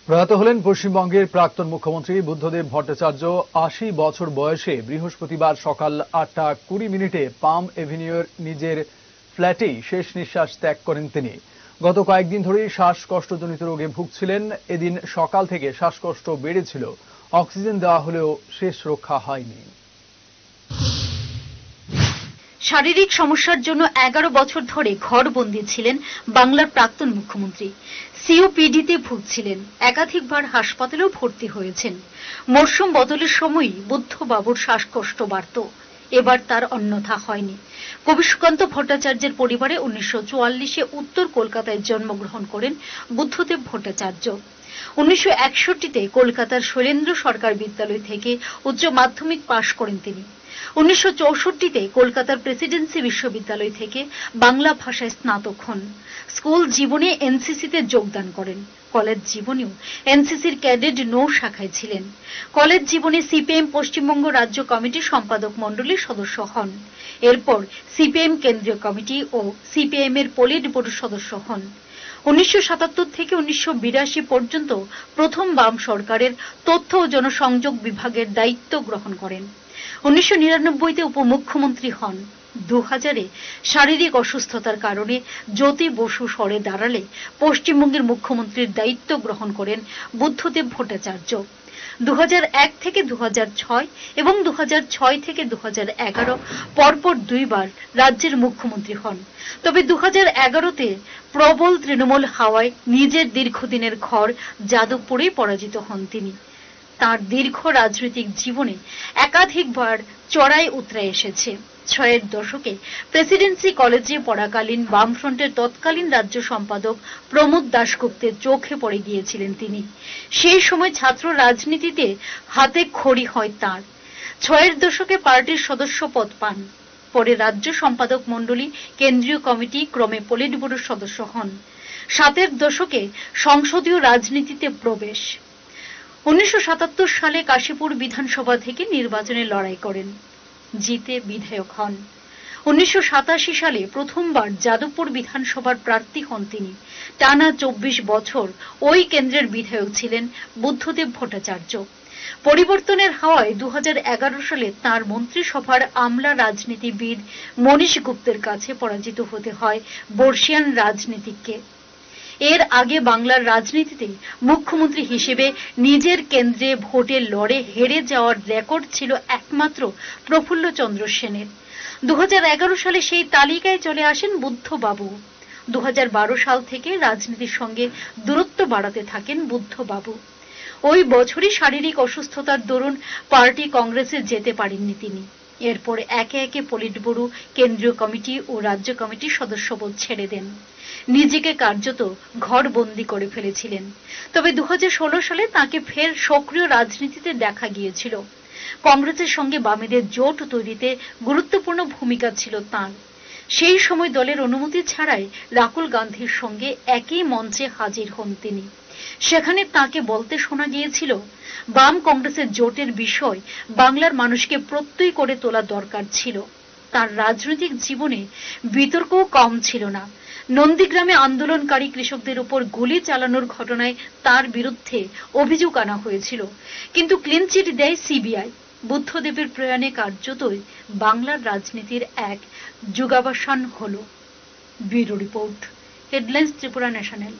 প্রয়াত হলেন পশ্চিমবঙ্গের প্রাক্তন মুখ্যমন্ত্রী বুদ্ধদেব ভট্টাচার্য। ৮০ বছর বয়সে বৃহস্পতিবার সকাল ৮টা ২০ পাম এভিনিউর নিজের ফ্ল্যাটেই শেষ নিঃশ্বাস ত্যাগ করেন তিনি। গত কয়েকদিন ধরেই শ্বাসকষ্টজনিত রোগে ভুগছিলেন। এদিন সকাল থেকে শ্বাসকষ্ট বেড়েছিল। অক্সিজেন দেওয়া হলেও শেষ রক্ষা হয়নি। শারীরিক সমস্যার জন্য ১১ বছর ধরে ঘরবন্দী ছিলেন বাংলার প্রাক্তন মুখ্যমন্ত্রী। সিওপিডিতে ভুগছিলেন, একাধিকবার হাসপাতালেও ভর্তি হয়েছেন। মরশুম বদলের সময়ই বুদ্ধবাবুর শ্বাসকষ্ট বাড়ত। এবার তার অন্যথা হয়নি। কবি সুকান্ত ভট্টাচার্যের পরিবারে ১৯৪৪-এ উত্তর কলকাতায় জন্মগ্রহণ করেন বুদ্ধদেব ভট্টাচার্য। ১৯৬১-তে কলকাতার শৈলেন্দ্র সরকার বিদ্যালয় থেকে উচ্চ মাধ্যমিক পাশ করেন তিনি। ১৯৬৪-তে কলকাতার প্রেসিডেন্সি বিশ্ববিদ্যালয় থেকে বাংলা ভাষায় স্নাতক হন। স্কুল জীবনে এনসিসিতে যোগদান করেন। কলেজ জীবনেও এনসিসির ক্যাডেট নৌ শাখায় ছিলেন। কলেজ জীবনে সিপিএম পশ্চিমবঙ্গ রাজ্য কমিটির সম্পাদক মণ্ডলীর সদস্য হন। এরপর সিপিএম কেন্দ্রীয় কমিটি ও সিপিএম এর পলিট ব্যুরো সদস্য হন। ১৯৭৭ থেকে ১৯৮২ পর্যন্ত প্রথম বাম সরকারের তথ্য ও জনসংযোগ বিভাগের দায়িত্ব গ্রহণ করেন। ১৯৯৯-তে উপমুখ্যমন্ত্রী হন। ২০০০-এ শারীরিক অসুস্থতার কারণে জ্যোতি বসু সরে দাঁড়ালে পশ্চিমবঙ্গের মুখ্যমন্ত্রীর দায়িত্ব গ্রহণ করেন বুদ্ধদেব ভট্টাচার্য। ২০০১ থেকে ২০০৬ এবং ২০০৬ থেকে ২০১১ পরপর দুইবার রাজ্যের মুখ্যমন্ত্রী হন। তবে ২০১১-তে প্রবল তৃণমূল হাওয়ায় নিজের দীর্ঘদিনের ঘর যাদবপুরে পরাজিত হন তিনি। তার দীর্ঘ রাজনৈতিক জীবনে একাধিকবার চড়াই উতরাই এসেছে। ৬০-এর দশকে প্রেসিডেন্সি কলেজে পড়াকালীন বামফ্রন্টের তৎকালীন রাজ্য সম্পাদক প্রমোদ দাশগুপ্তের চোখে পড়ে গিয়েছিলেন তিনি। সেই সময় ছাত্র রাজনীতিতে হাতে খড়ি হয় তাঁর। ৬০-এর দশকে পার্টির সদস্য পদ পান। পরে রাজ্য সম্পাদক মণ্ডলী, কেন্দ্রীয় কমিটি, ক্রমে পলিট ব্যুরোর সদস্য হন। ৭-এর দশকে সংসদীয় রাজনীতিতে প্রবেশ। ১৯৭৭ সালে কাশীপুর বিধানসভা থেকে নির্বাচনে লড়াই করেন, জিতে বিধায়ক হন। ১৯৮৭ সালে প্রথমবার যাদবপুর বিধানসভার প্রার্থী হন তিনি। টানা ২৪ বছর ওই কেন্দ্রের বিধায়ক ছিলেন বুদ্ধদেব ভট্টাচার্য। পরিবর্তনের হাওয়ায় ২০১১ সালে তাঁর মন্ত্রিসভার আমলা রাজনীতিবিদ মনীশ গুপ্তের কাছে পরাজিত হতে হয় বর্ষিয়ান রাজনীতিককে। এর আগে বাংলার রাজনীতিতে মুখ্যমন্ত্রী হিসেবে নিজের কেন্দ্রে ভোটে লড়ে হেরে যাওয়ার রেকর্ড ছিল একমাত্র প্রফুল্লচন্দ্র সেনের। ২০১১ সালে সেই তালিকায় চলে আসেন বুদ্ধবাবু। ২০১২ সাল থেকে রাজনীতির সঙ্গে দূরত্ব বাড়াতে থাকেন বুদ্ধবাবু। ওই বছরই শারীরিক অসুস্থতার দরুন পার্টি কংগ্রেসে যেতে পারেননি তিনি। এরপর একে একে পলিট ব্যুরো, কেন্দ্রীয় কমিটি ও রাজ্য কমিটির সদস্যপদ ছেড়ে দেন। নিজেকে কার্যত ঘরবন্দি করে ফেলেছিলেন। তবে ২০১৬ সালে তাঁকে ফের সক্রিয় রাজনীতিতে দেখা গিয়েছিল। কংগ্রেসের সঙ্গে বামেদের জোট তৈরিতে গুরুত্বপূর্ণ ভূমিকা ছিল তাঁর। সেই সময় দলের অনুমতি ছাড়াই রাহুল গান্ধীর সঙ্গে একই মঞ্চে হাজির হন তিনি। সেখানে তাঁকে বলতে শোনা গিয়েছিল, বাম কংগ্রেসের জোটের বিষয় বাংলার মানুষকে প্রত্যয় করে তোলা দরকার ছিল। তার রাজনৈতিক জীবনে বিতর্কও কম ছিল না। নন্দীগ্রামে আন্দোলনকারী কৃষকদের উপর গুলি চালানোর ঘটনায় তার বিরুদ্ধে অভিযোগ আনা হয়েছিল, কিন্তু ক্লিনচিট দেয় সিবিআই। বুদ্ধদেবের প্রয়াণে কার্যতই বাংলার রাজনীতির এক যুগাবসান হল। Bureau report, headlines Tripura national.